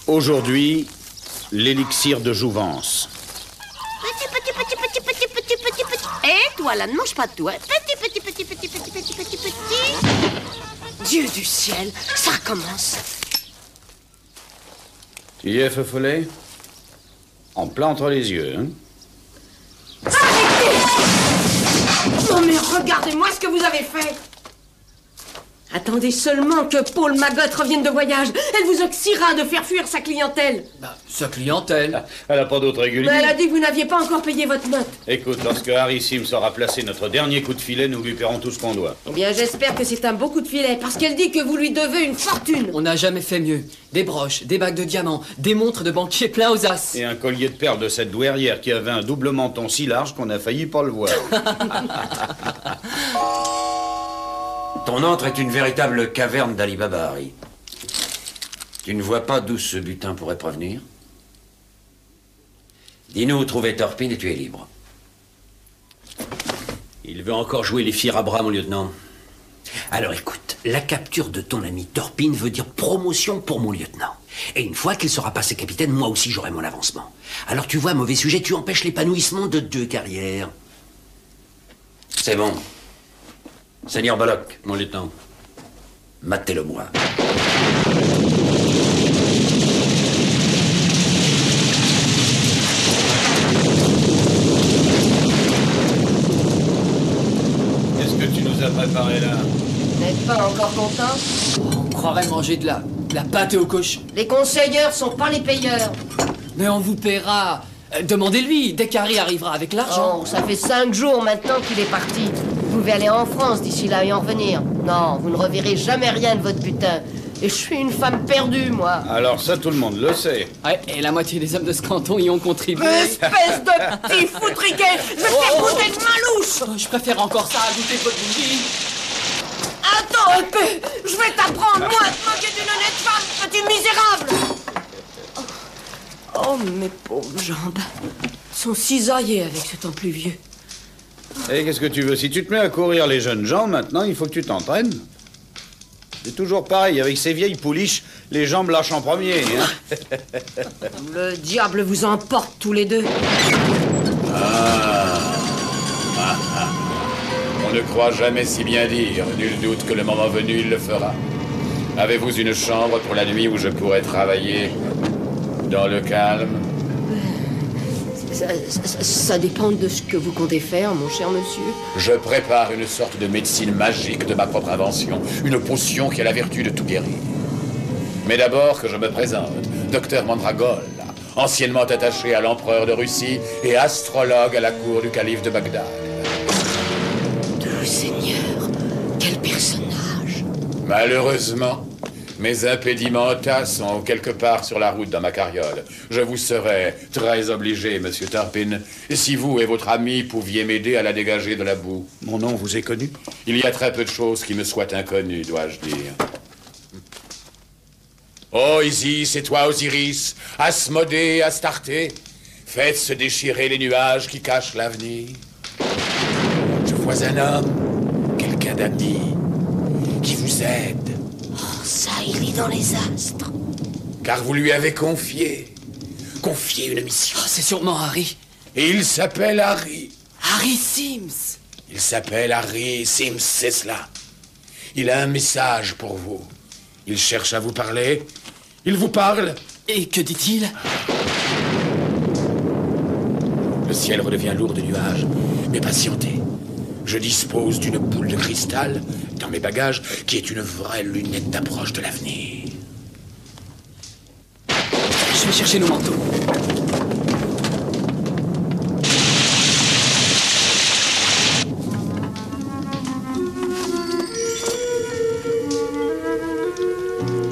Aujourd'hui, l'élixir de jouvence. Et toi là, ne mange pas tout, hein. Petit. Dieu du ciel, ça recommence. Tu y es, Feu Follet? En plein entre les yeux, hein? Arrêtez! Non mais regardez-moi ce que vous avez fait! Attendez seulement que Paul Maggot revienne de voyage. Elle vous oxyra de faire fuir sa clientèle. Bah, sa clientèle. Elle n'a pas d'autre régulier. Mais elle a dit que vous n'aviez pas encore payé votre note. Écoute, lorsque Harry Sims aura placé notre dernier coup de filet, nous lui paierons tout ce qu'on doit. Eh bien, j'espère que c'est un beau coup de filet, parce qu'elle dit que vous lui devez une fortune. On n'a jamais fait mieux. Des broches, des bagues de diamants, des montres de banquier plein aux as. Et un collier de perles de cette douairière qui avait un double menton si large qu'on a failli pas le voir. Ton antre est une véritable caverne d'Ali Baba, Harry. Tu ne vois pas d'où ce butin pourrait provenir? Dis-nous où trouver Turpin et tu es libre. Il veut encore jouer les firabras, mon lieutenant. Alors écoute, la capture de ton ami Turpin veut dire promotion pour mon lieutenant. Et une fois qu'il sera passé capitaine, moi aussi j'aurai mon avancement. Alors tu vois, mauvais sujet, tu empêches l'épanouissement de 2 carrières. C'est bon. Seigneur Bollock, mon lieutenant, matez-le-moi. Qu'est-ce que tu nous as préparé là? Vous n'êtes pas encore content? On croirait manger de la pâte au cochon. Les conseilleurs sont pas les payeurs. Mais on vous paiera. Demandez-lui, dès qu'Harry arrivera avec l'argent. Oh, ça fait 5 jours maintenant qu'il est parti. Vous pouvez aller en France d'ici là et en revenir. Non, vous ne reverrez jamais rien de votre butin. Et je suis une femme perdue, moi. Alors ça, tout le monde le sait. Ouais, et la moitié des hommes de ce canton y ont contribué. Espèce de petit foutriquet! Je vais te faire goûter de ma louche! Oh, je préfère encore ça à goûter votre bougie. Attends un peu! Je vais t'apprendre, moi, à te moquer d'une honnête femme, petit misérable! Oh, mes pauvres jambes sont cisaillées avec ce temps pluvieux. Et qu'est-ce que tu veux? Si tu te mets à courir les jeunes gens, maintenant, il faut que tu t'entraînes. C'est toujours pareil, avec ces vieilles pouliches, les jambes lâchent en premier. Hein? Le diable vous emporte tous les deux. On ne croit jamais si bien dire. Nul doute que le moment venu, il le fera. Avez-vous une chambre pour la nuit où je pourrais travailler dans le calme? Ça dépend de ce que vous comptez faire, mon cher monsieur. Je prépare une sorte de médecine magique de ma propre invention. Une potion qui a la vertu de tout guérir. Mais d'abord que je me présente. Docteur Mandragore, anciennement attaché à l'empereur de Russie et astrologue à la cour du calife de Bagdad. Doux Seigneur, quel personnage! Malheureusement, mes impédimenta sont quelque part sur la route dans ma carriole. Je vous serais très obligé, monsieur Turpin, si vous et votre ami pouviez m'aider à la dégager de la boue. Mon nom vous est connu? Il y a très peu de choses qui me soient inconnues, dois-je dire. Oh, Isis, et toi, Osiris, Asmodée, Astarté, faites se déchirer les nuages qui cachent l'avenir. Je vois un homme, quelqu'un d'ami, qui vous aide. Ça, il lit dans les astres. Car vous lui avez confié une mission. Oh, c'est sûrement Harry. Et il s'appelle Harry. Harry Sims. Il s'appelle Harry Sims, c'est cela. Il a un message pour vous. Il cherche à vous parler. Il vous parle. Et que dit-il? Le ciel redevient lourd de nuages. Mais patientez. Je dispose d'une boule de cristal dans mes bagages qui est une vraie lunette d'approche de l'avenir. Je vais chercher nos manteaux.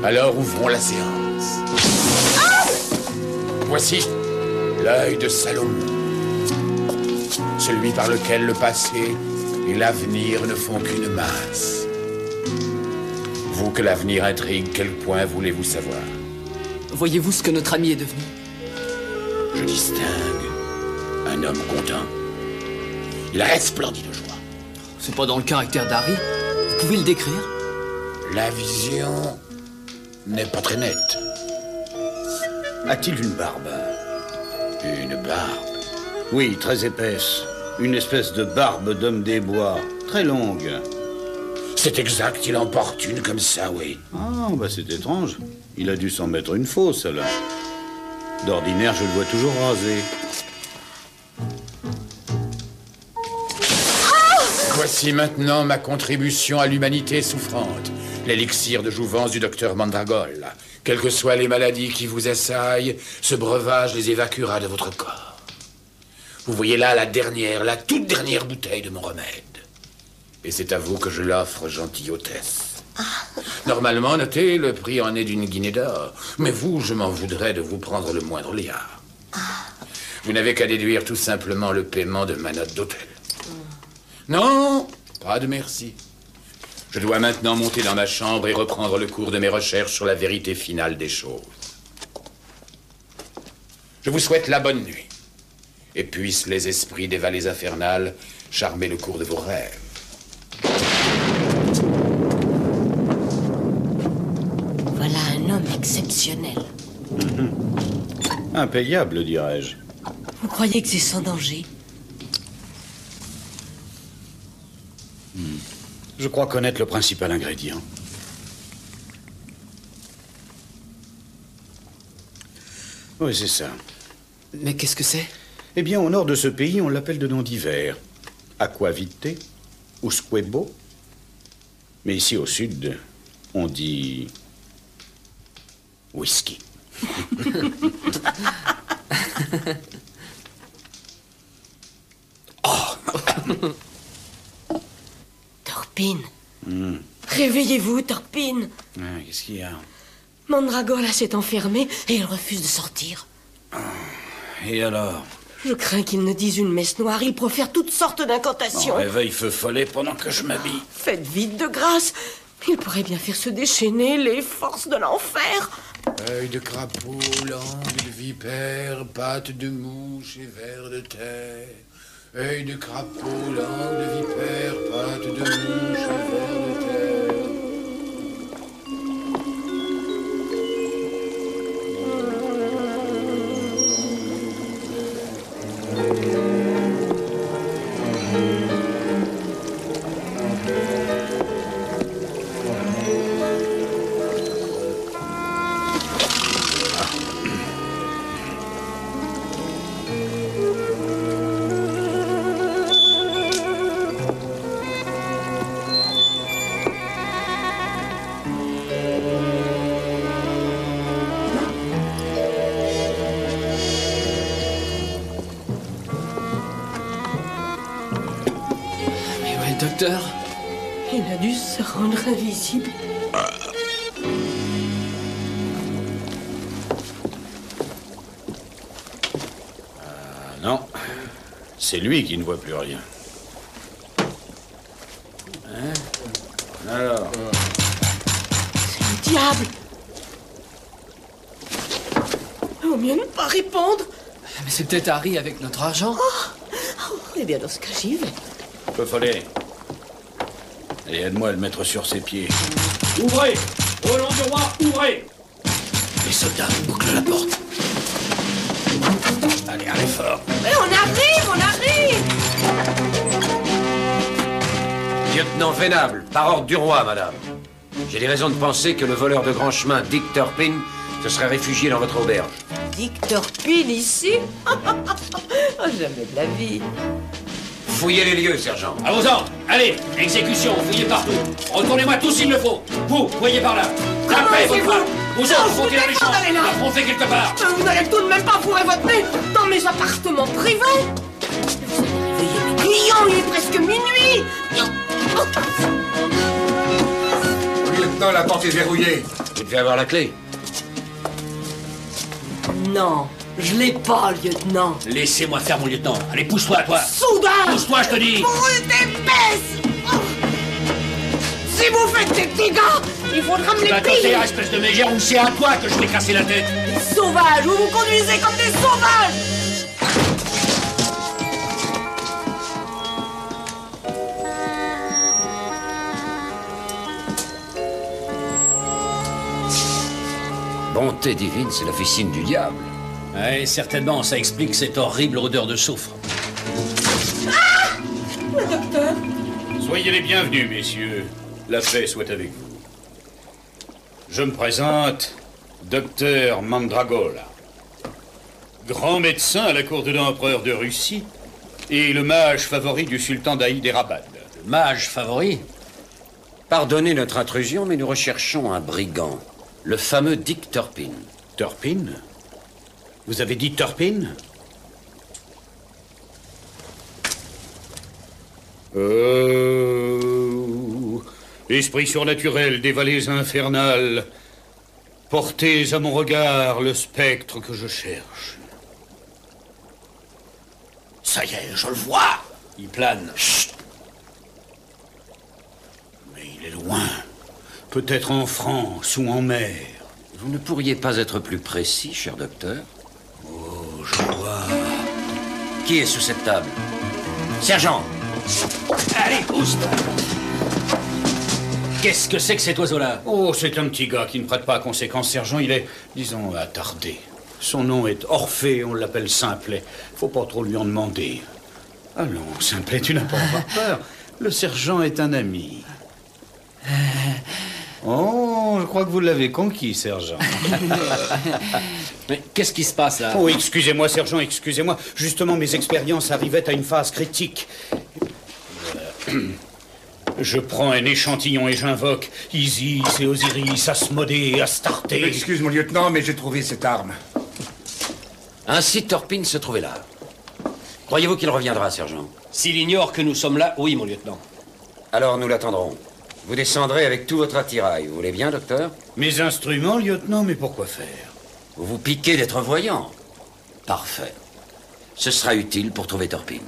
Alors ouvrons la séance. Voici l'œil de Salomon. Celui par lequel le passé et l'avenir ne font qu'une masse. Vous que l'avenir intrigue, quel point voulez-vous savoir? Voyez-vous ce que notre ami est devenu? Je distingue un homme content. Il est resplendit de joie. C'est pas dans le caractère d'Harry. Vous pouvez le décrire? La vision n'est pas très nette. a-t-il une barbe? Une barbe? Oui, très épaisse. Une espèce de barbe d'homme des bois, très longue. C'est exact, il en porte une comme ça, oui. Ah, bah c'est étrange. Il a dû s'en mettre une fausse, là. D'ordinaire, je le vois toujours rasé. Voici maintenant ma contribution à l'humanité souffrante. L'élixir de jouvence du docteur Mandragole. Quelles que soient les maladies qui vous assaillent, ce breuvage les évacuera de votre corps. Vous voyez là la toute dernière bouteille de mon remède. Et c'est à vous que je l'offre, gentille hôtesse. Normalement, notez, le prix en est d'une guinée d'or. Mais vous, je m'en voudrais de vous prendre le moindre liard. Vous n'avez qu'à déduire tout simplement le paiement de ma note d'hôtel. Non, pas de merci. Je dois maintenant monter dans ma chambre et reprendre le cours de mes recherches sur la vérité finale des choses. Je vous souhaite la bonne nuit. Et puissent les esprits des vallées infernales charmer le cours de vos rêves. Voilà un homme exceptionnel. Impayable, dirais-je. Vous croyez que c'est sans danger? Je crois connaître le principal ingrédient. Oui, c'est ça. Mais qu'est-ce que c'est? Eh bien, au nord de ce pays, on l'appelle de noms divers. Aquavite, Usquebo. Mais ici, au sud, on dit... whisky. Torpine. Réveillez-vous, Torpine. Ah, qu'est-ce qu'il y a? Mandragora s'est enfermé et il refuse de sortir. Et alors? Je crains qu'il ne dise une messe noire. Il profère toutes sortes d'incantations. Réveille feu follet pendant que je m'habille. Faites vite, de grâce. Il pourrait bien faire se déchaîner les forces de l'enfer. Œil de crapaud, langue de vipère, pattes de mouche et vers de terre. Œil de crapaud, langue de vipère, pattes de mouche et vers de terre. Mais où est le docteur? Il a dû se rendre invisible. Non, c'est lui qui ne voit plus rien. Hein? Alors? C'est le diable. Vaut mieux ne pas répondre. Mais c'est peut-être Harry avec notre argent. Eh bien, dans ce cas, j'y vais. Feu follet. Allez, aide-moi à le mettre sur ses pieds. Ouvrez! Au nom du roi, ouvrez! Les soldats, bouclent la porte. Allez, allez fort. Mais on arrive, on arrive. Lieutenant Vénable, par ordre du roi, madame. J'ai des raisons de penser que le voleur de grand chemin, Dick Turpin, se serait réfugié dans votre auberge. Dick Turpin ici. Oh, jamais de la vie. Fouillez les lieux, sergent. À vos ordres. Allez, exécution, fouillez partout. Retournez-moi tous s'il le faut. Vous, voyez par là. Tapez votre frappe. Vous autres, je vous montez dans les défends champs. d'aller là. Affrontez quelque part. Vous n'allez tout de même pas fourrer votre nez dans mes appartements privés. Vous allez réveiller mes clients, il est presque minuit. Lieutenant, la porte est verrouillée. Vous devez avoir la clé. Non, je l'ai pas, lieutenant. Laissez-moi faire, mon lieutenant. Allez, pousse-toi, toi. Soudain. Pousse-toi, je te dis. Brûle d'épaisse. Si vous faites des dégâts, il faudra me les Va payer. côté, espèce de mégère, ou c'est à toi que je vais casser la tête. Des sauvages, vous vous conduisez comme des sauvages. Bonté divine, c'est l'officine du diable. Ouais, certainement, ça explique cette horrible odeur de soufre. Le docteur? Soyez les bienvenus, messieurs. La paix soit avec vous. Je me présente, docteur Mandragola, grand médecin à la cour de l'empereur de Russie et le mage favori du sultan d'Hyderabad. Le mage favori? Pardonnez notre intrusion, mais nous recherchons un brigand. Le fameux Dick Turpin. Turpin? Vous avez dit Turpin? Esprit surnaturel des vallées infernales, portez à mon regard le spectre que je cherche. Ça y est, je le vois. Il plane. Chut. Mais il est loin. Peut-être en France ou en mer. Vous ne pourriez pas être plus précis, cher docteur? Oh, je vois. Qui est sous cette table? Sergent! Allez, pousse! Qu'est-ce que c'est que cet oiseau-là? Oh, c'est un petit gars qui ne prête pas à conséquence, sergent. Il est, disons, attardé. Son nom est Orphée, on l'appelle Simplet. Faut pas trop lui en demander. Allons, Simplet, tu n'as pas à avoir peur. Le sergent est un ami. Oh, je crois que vous l'avez conquis, sergent. Mais qu'est-ce qui se passe, là? Oh, excusez-moi, sergent, excusez-moi. Justement, mes expériences arrivaient à une phase critique. Je prends un échantillon et j'invoque Isis et Osiris, Asmodée, Astarté. Excuse, mon lieutenant, mais j'ai trouvé cette arme. Ainsi, Turpin se trouvait là. Croyez-vous qu'il reviendra, sergent? S'il ignore que nous sommes là, oui, mon lieutenant. Alors, nous l'attendrons. Vous descendrez avec tout votre attirail. Vous voulez bien, docteur? Mes instruments, lieutenant, mais pourquoi faire? Vous vous piquez d'être voyant. Parfait. Ce sera utile pour trouver Turpin.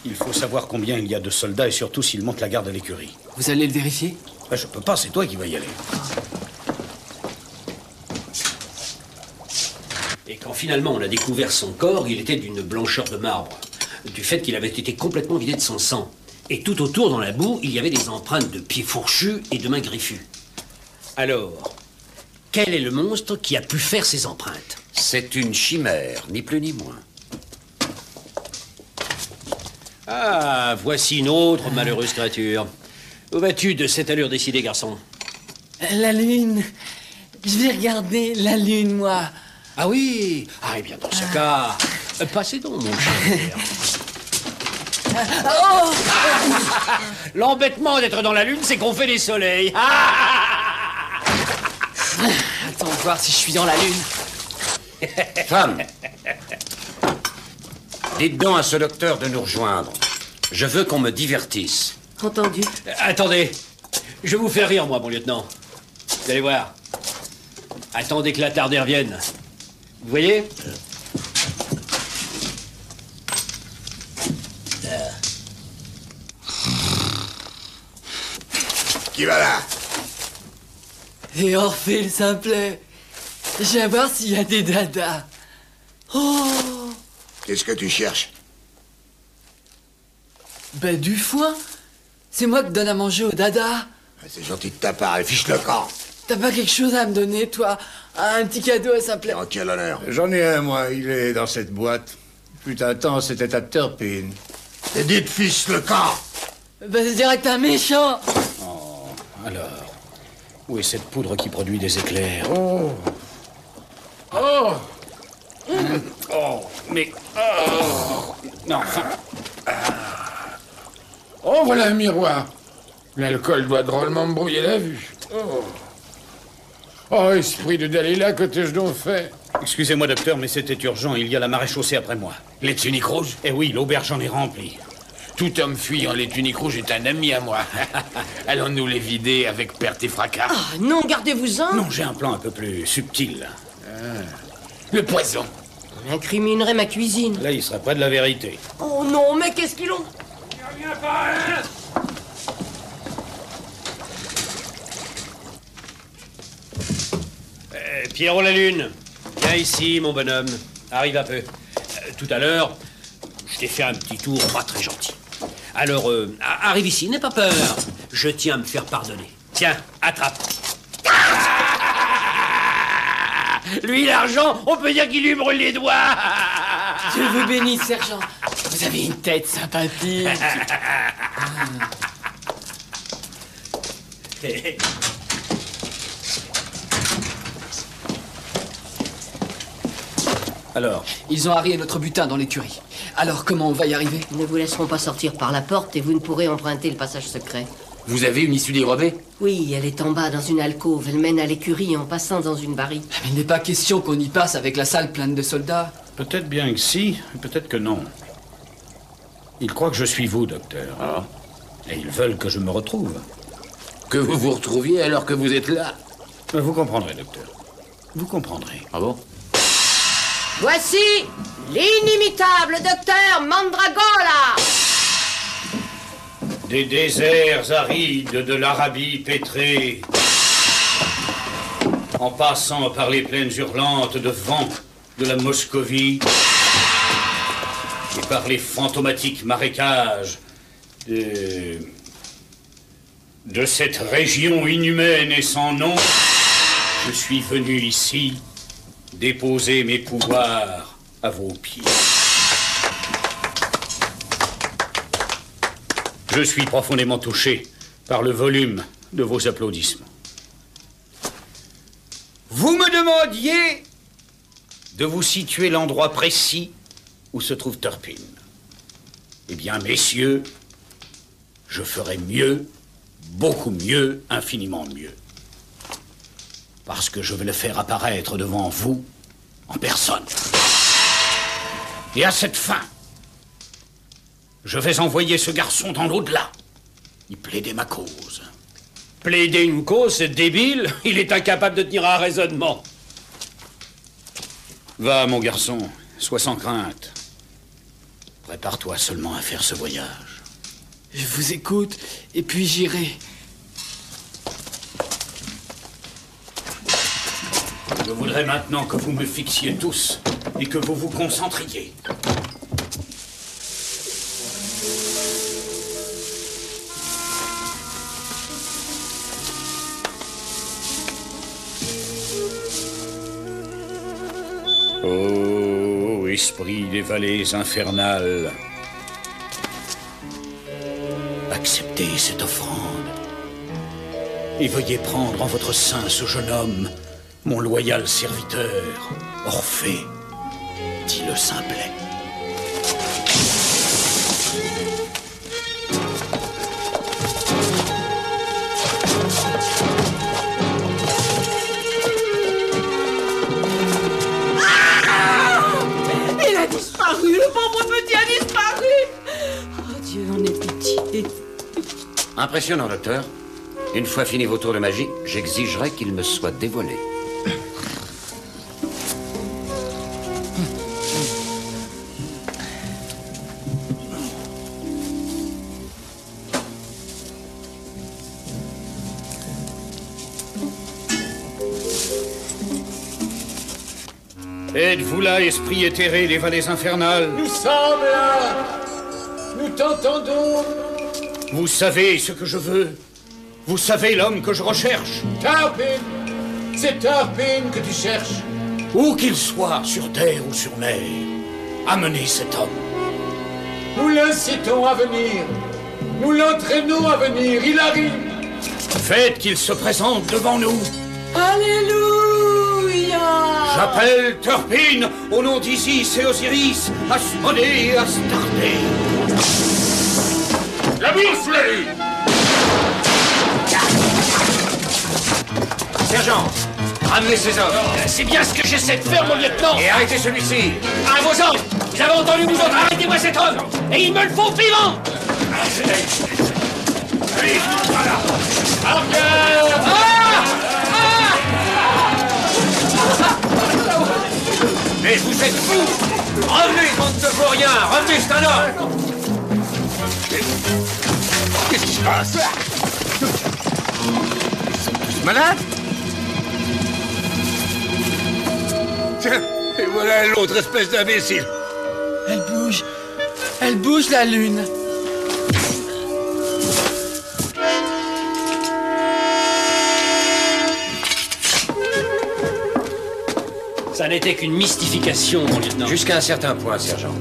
Il faut savoir combien il y a de soldats et surtout s'ils montent la garde à l'écurie. Vous allez le vérifier? Je peux pas, c'est toi qui vas y aller. Et quand finalement on a découvert son corps, il était d'une blancheur de marbre, du fait qu'il avait été complètement vidé de son sang. Et tout autour, dans la boue, il y avait des empreintes de pieds fourchus et de mains griffues. Alors, quel est le monstre qui a pu faire ces empreintes? C'est une chimère, ni plus ni moins. Ah, voici une autre malheureuse créature. Où vas-tu de cette allure décidée, garçon? La lune. Je vais regarder la lune, moi. Ah oui? Ah, eh bien, dans ce cas, passez donc, mon cher. L'embêtement d'être dans la lune, c'est qu'on fait des soleils. Attends de voir si je suis dans la lune. Femme! Dites donc à ce docteur de nous rejoindre. Je veux qu'on me divertisse. Entendu. Attendez, je vais vous faire rire, moi, mon lieutenant. Vous allez voir. Attendez que la tarde revienne. Vous voyez? Qui va là? Et Orphée, le simplet. Je vais voir s'il y a des dadas. Oh! Qu'est-ce que tu cherches? Ben, du foin. C'est moi qui donne à manger aux dadas. C'est gentil de ta part, et fiche le camp. T'as pas quelque chose à me donner, toi? Un petit cadeau à simplet. En quel honneur? J'en ai un, moi. Il est dans cette boîte. Fut un temps, c'était à Turpin. Et dites fiche le camp! Ben, c'est direct un méchant. Alors, où est cette poudre qui produit des éclairs? Oh, Oh, mais... Oh, non, enfin... oh, voilà un miroir. L'alcool doit drôlement me brouiller la vue. Oh, oh, esprit de Dalila, que t'ai-je donc fait? Excusez-moi, docteur, mais c'était urgent. Il y a la marée chaussée après moi. Les tuniques rouges? Eh oui, l'auberge en est remplie. Tout homme fuyant les tuniques rouges est un ami à moi. Allons-nous les vider avec perte et fracas? Ah non, gardez-vous-en. Non, j'ai un plan un peu plus subtil. Le poison. On incriminerait ma cuisine. Là, il serait près de la vérité. Oh non, mais qu'est-ce qu'ils ont? Pierrot la Lune, viens ici, mon bonhomme. Arrive un peu. Tout à l'heure, je t'ai fait un petit tour pas très gentil. Alors, arrive ici, n'aie pas peur. Je tiens à me faire pardonner. Tiens, attrape. Lui, l'argent, on peut dire qu'il lui brûle les doigts. Dieu vous bénisse, sergent. Vous avez une tête sympathique. Alors, Ils ont arrivé notre butin dans l'écurie. Alors, comment on va y arriver? Ils ne vous laisseront pas sortir par la porte et vous ne pourrez emprunter le passage secret. Vous avez une issue dérobée? Oui, elle est en bas dans une alcôve. Elle mène à l'écurie en passant dans une barrique. Mais il n'est pas question qu'on y passe avec la salle pleine de soldats. peut-être bien que si, peut-être que non. Ils croient que je suis vous, docteur. Ah. Et ils veulent que je me retrouve. Que vous vous retrouviez alors que vous êtes là? Vous comprendrez, docteur. Vous comprendrez. Ah bon? Voici l'inimitable docteur Mandragola. Des déserts arides de l'Arabie pétrée, en passant par les plaines hurlantes de vent de la Moscovie, et par les fantomatiques marécages de cette région inhumaine et sans nom, je suis venu ici déposer mes pouvoirs à vos pieds. Je suis profondément touché par le volume de vos applaudissements. Vous me demandiez de vous situer l'endroit précis où se trouve Turpin. Eh bien, messieurs, je ferai mieux, beaucoup mieux, infiniment mieux. Parce que je vais le faire apparaître devant vous en personne. Et à cette fin, je vais envoyer ce garçon dans l'au-delà. Il plaidait ma cause. Plaider une cause, c'est débile. Il est incapable de tenir un raisonnement. Va, mon garçon, sois sans crainte. Prépare-toi seulement à faire ce voyage. Je vous écoute, et puis j'irai. Je voudrais maintenant que vous me fixiez tous et que vous vous concentriez. Ô esprit des vallées infernales, acceptez cette offrande et veuillez prendre en votre sein ce jeune homme, mon loyal serviteur, Orphée, dit le simplet. Il a disparu, le pauvre petit a disparu. Oh Dieu, en ait pitié. Impressionnant, docteur. Une fois fini vos tours de magie, j'exigerai qu'il me soit dévoilé. Êtes-vous là, esprit éthéré des vallées infernales? Nous sommes là. Nous t'entendons. Vous savez ce que je veux. Vous savez l'homme que je recherche. Turpin. C'est Turpin que tu cherches. Où qu'il soit, sur terre ou sur mer, amenez cet homme. Nous l'incitons à venir. Nous l'entraînons à venir. Il arrive. Faites qu'il se présente devant nous. Alléluia. J'appelle Turpin au nom d'Isis et Osiris, Asmodée et Astarté. La bourse, lui. Sergent, ramenez ces hommes. C'est bien ce que j'essaie de faire, mon lieutenant. Et arrêtez celui-ci. À vos ordres. Vous avez entendu, vous autres. Arrêtez-moi cet homme. Et il me le faut vivant. Mais vous êtes fous. Revenez, bande de vauriens. Revenez, c'est un homme. Qu'est-ce qui se passe? Ils sont tous malades? Tiens, et voilà l'autre espèce d'imbécile. Elle bouge. Elle bouge, la lune. n'était qu'une mystification, mon lieutenant. Jusqu'à un certain point, sergent.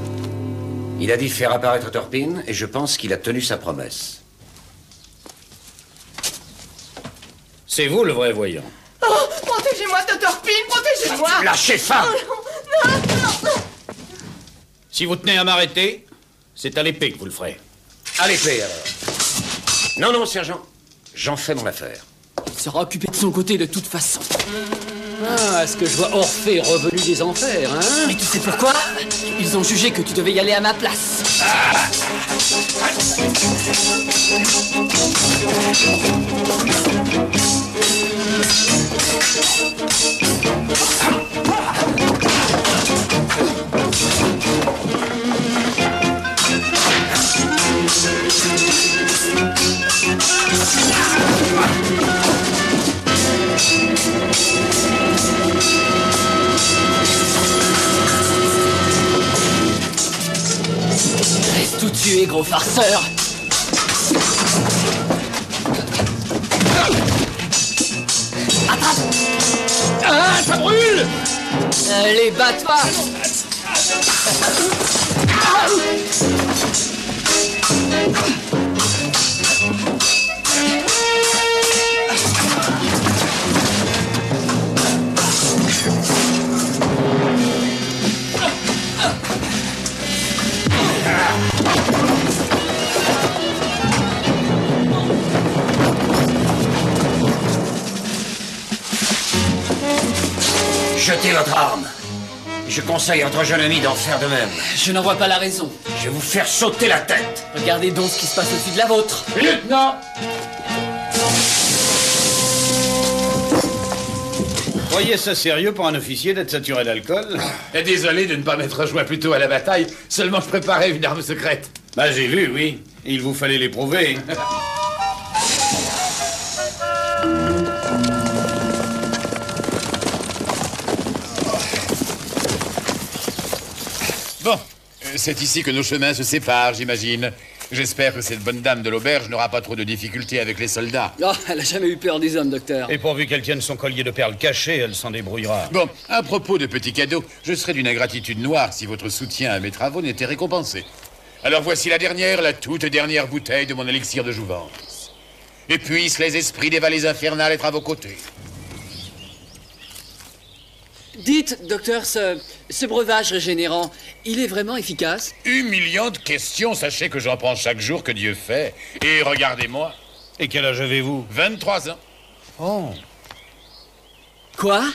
Il a dit faire apparaître Turpin, et je pense qu'il a tenu sa promesse. C'est vous le vrai voyant. Oh, protégez-moi, Dr. Pym, protégez-moi. Lâchez femme! Oh, non, non, non. Si vous tenez à m'arrêter, c'est à l'épée que vous le ferez. À l'épée, alors. Non, non, sergent. J'en fais mon affaire. Il sera occupé de son côté de toute façon. Ah, est-ce que je vois Orphée revenu des enfers, hein? Mais tu sais pourquoi? Ils ont jugé que tu devais y aller à ma place. Laisse tout tuer, gros farceur. Attrape. Ah, ça brûle! Allez, bats-toi. Jetez votre arme. Je conseille à votre jeune ami d'en faire de même. Je n'en vois pas la raison. Je vais vous faire sauter la tête. Regardez donc ce qui se passe au-dessus de la vôtre. Lieutenant! Croyez ça sérieux pour un officier d'être saturé d'alcool? Désolé de ne pas m'être rejoint plus tôt à la bataille, seulement je préparais une arme secrète. Bah j'ai vu, oui. Il vous fallait l'éprouver. Bon, c'est ici que nos chemins se séparent, j'imagine. J'espère que cette bonne dame de l'auberge n'aura pas trop de difficultés avec les soldats. Oh, elle a jamais eu peur des hommes, docteur. Et pourvu qu'elle tienne son collier de perles caché, elle s'en débrouillera. Bon, à propos de petits cadeaux, je serais d'une ingratitude noire si votre soutien à mes travaux n'était récompensé. Alors voici la toute dernière bouteille de mon élixir de jouvence. Et puissent les esprits des vallées infernales être à vos côtés. Dites, docteur, ce breuvage régénérant, il est vraiment efficace? Humiliante question, sachez que j'en prends chaque jour que Dieu fait. Et regardez-moi. Et quel âge avez-vous? 23 ans. Oh. Quoi?